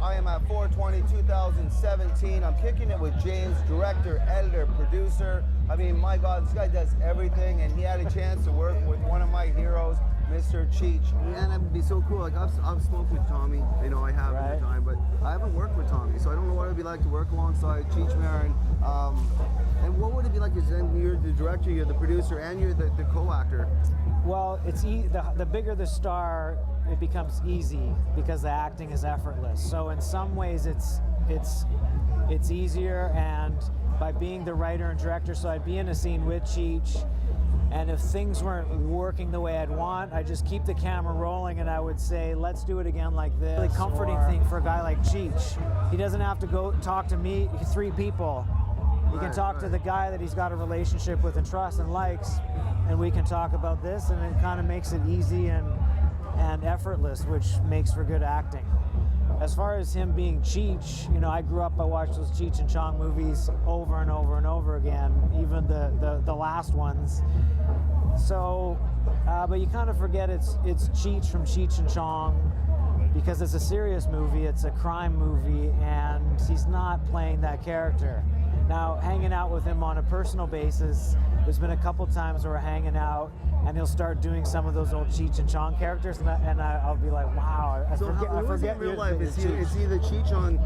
I am at 4/20/2017. I'm kicking it with James, director, editor, producer. I mean, my God, this guy does everything, and he had a chance to work with one of my heroes, Mr. Cheech. And it'd be so cool. Like, I've smoked with Tommy, you know, I have in the time, but I haven't worked with Tommy, so I don't know what it'd be like to work alongside Cheech Marin. And what would it be like? Is then you're the director, you're the producer, and you're the co-actor. Well, it's the bigger the star, it becomes easy because the acting is effortless. So in some ways, it's easier, and by being the writer and director, so I'd be in a scene with Cheech, and if things weren't working the way I'd want, I'd just keep the camera rolling, and I would say, "Let's do it again like this." Really comforting thing for a guy like Cheech. He doesn't have to go talk to me, 3 people. He can talk to the guy that he's got a relationship with and trust and likes, and we can talk about this, and it kind of makes it easy and effortless, which makes for good acting. As far as him being Cheech, you know, I grew up, I watched those Cheech and Chong movies over and over and over again, even the last ones. So, but you kind of forget it's Cheech from Cheech and Chong, because it's a serious movie, it's a crime movie, and he's not playing that character. Now, hanging out with him on a personal basis, there's been a couple times where we're hanging out, and he'll start doing some of those old Cheech and Chong characters, and I'll be like, wow, I forget in real life. Is he the Cheech on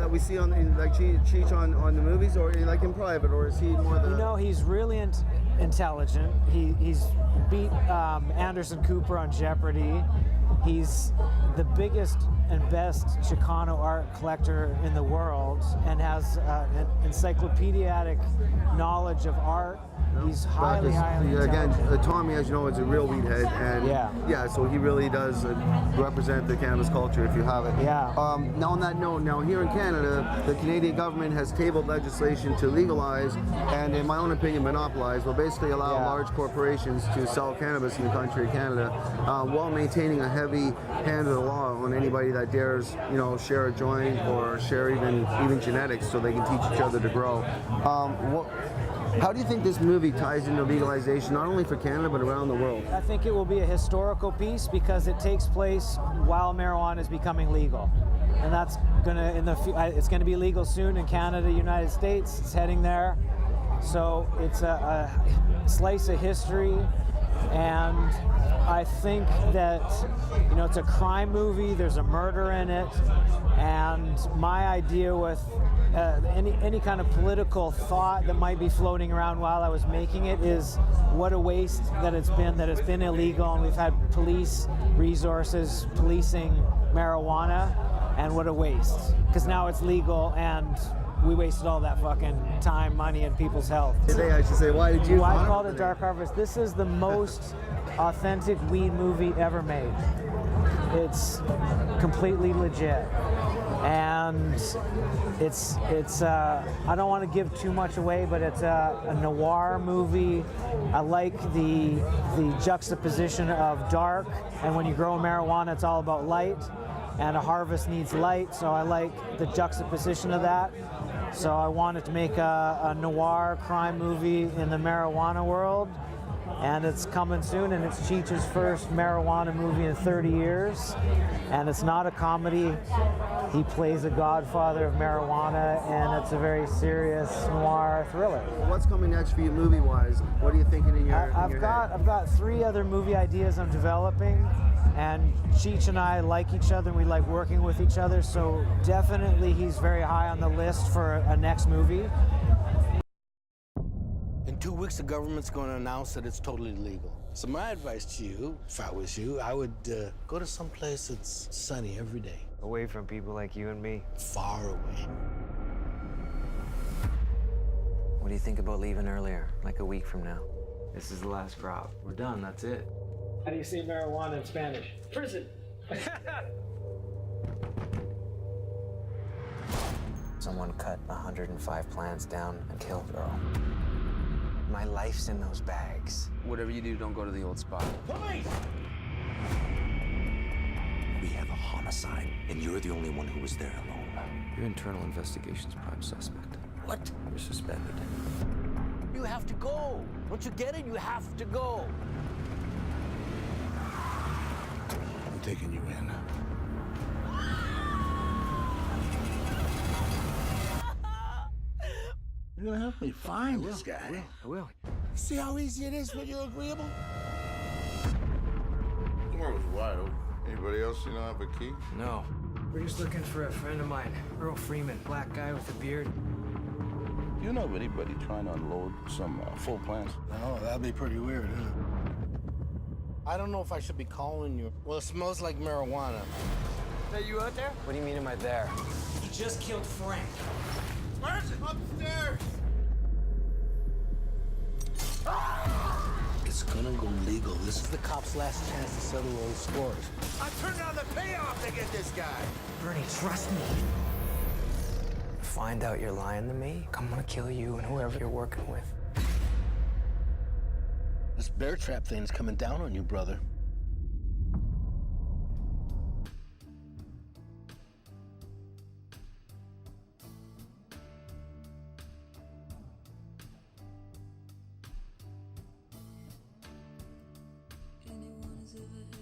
that we see on like Cheech on the movies, or like in private, or is he more the? You know, he's really intelligent. He's beat Anderson Cooper on Jeopardy. He's the biggest and best Chicano art collector in the world, and has an encyclopedic knowledge of art. He's highly again, intelligent. Tommy, as you know, is a real weedhead, and so he really does represent the cannabis culture, if you have it. Yeah. Now, on that note, now here in Canada, the Canadian government has tabled legislation to legalize, and in my own opinion, monopolize, will basically allow large corporations to sell cannabis in the country of Canada, while maintaining a heavy hand of the law on anybody that dares, you know, share a joint or share even genetics, so they can teach each other to grow. How do you think this movie ties into legalization, not only for Canada, but around the world? I think it will be a historical piece because it takes place while marijuana is becoming legal. And that's it's gonna be legal soon in Canada, United States. It's heading there. So it's a slice of history, and I think that, you know, it's a crime movie, there's a murder in it, and my idea with any kind of political thought that might be floating around while I was making it is what a waste that it's been illegal, and we've had police resources policing marijuana, and what a waste, because now it's legal and we wasted all that fucking time, money, and people's health. Today I should say, why did you? I called it Dark Harvest. This is the most authentic weed movie ever made. It's completely legit, and it's I don't want to give too much away, but it's a noir movie. I like the juxtaposition of dark, and when you grow marijuana, it's all about light, and a harvest needs light, so I like the juxtaposition of that. So I wanted to make a noir crime movie in the marijuana world, and it's coming soon, and it's Cheech's first marijuana movie in 30 years, and it's not a comedy. He plays a godfather of marijuana, and it's a very serious noir thriller. What's coming next for you movie-wise? What are you thinking in your I've got 3 other movie ideas I'm developing, and Cheech and I like each other, and we like working with each other, so definitely he's very high on the list for a next movie. In 2 weeks, the government's going to announce that it's totally legal. So my advice to you, if I was you, I would go to some place that's sunny every day. Away from people like you and me. Far away. What do you think about leaving earlier, like a week from now? This is the last crop. We're done, that's it. How do you say marijuana in Spanish? Prison. Someone cut 105 plants down and killed Earl. My life's in those bags. Whatever you do, don't go to the old spot. Police! We have a homicide, and you're the only one who was there alone. Your internal investigation's prime suspect. What? You're suspended. You have to go. Once you get it, you have to go. I'm taking you in. You're gonna help me find this guy. I will. See how easy it is when you're agreeable? Door was wide open. Anybody else you don't have a key? No. We're just looking for a friend of mine, Earl Freeman, black guy with a beard. You know of anybody trying to unload some full plans? Oh, that'd be pretty weird, huh? I don't know if I should be calling you. Well, it smells like marijuana. Are you out there? What do you mean, am I there? You just killed Frank. Where's it? Upstairs! It's gonna go legal. This is the cops' last chance to settle old scores. I turned down the payoff to get this guy. Bernie, trust me. Find out you're lying to me, I'm gonna kill you and whoever you're working with. This bear trap thing's coming down on you, brother. Anyone is ever